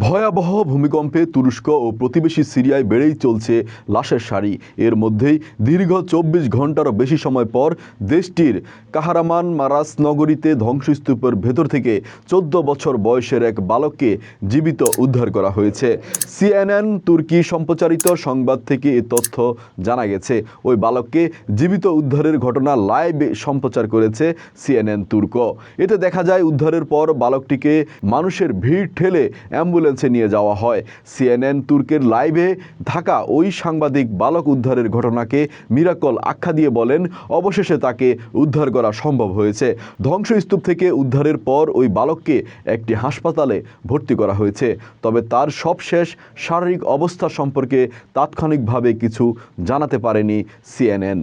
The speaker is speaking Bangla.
ভয়াবহ ভূমিকম্পে তুরস্ক ও প্রতিবেশী সিরিয়ায় বেড়েই চলছে লাশের সারি। এর মধ্যেই দীর্ঘ ২৪ ঘন্টারও বেশি সময় পর দেশটির কাহরামান মারাস নগরীতে ধ্বংসস্তূপের ভেতর থেকে ১৪ বছর বয়সের এক বালককে জীবিত উদ্ধার করা হয়েছে। সিএনএন তুর্কি সম্প্রচারিত সংবাদ থেকে এ তথ্য জানা গেছে। ওই বালককে জীবিত উদ্ধারের ঘটনা লাইভ সম্প্রচার করেছে সিএনএন তুর্ক। এতে দেখা যায় উদ্ধারের পর বালকটিকে মানুষের ভিড় ঠেলে অ্যাম্বুলেন্সে নিয়ে যাওয়া হয়। সিএনএন তুর্কের লাইভে থাকা ওই সাংবাদিক বালক উদ্ধারের ঘটনাকে মিরাকল আখ্যা দিয়ে বলেন, অবশেষে তাকে উদ্ধার করা সম্ভব হয়েছে। ধ্বংসস্তূপ থেকে উদ্ধারের পর ওই বালককে একটি হাসপাতালে ভর্তি করা হয়েছে। তবে তার সবশেষ শারীরিক অবস্থা সম্পর্কে তাৎক্ষণিকভাবে কিছু জানাতে পারেনি সিএনএন।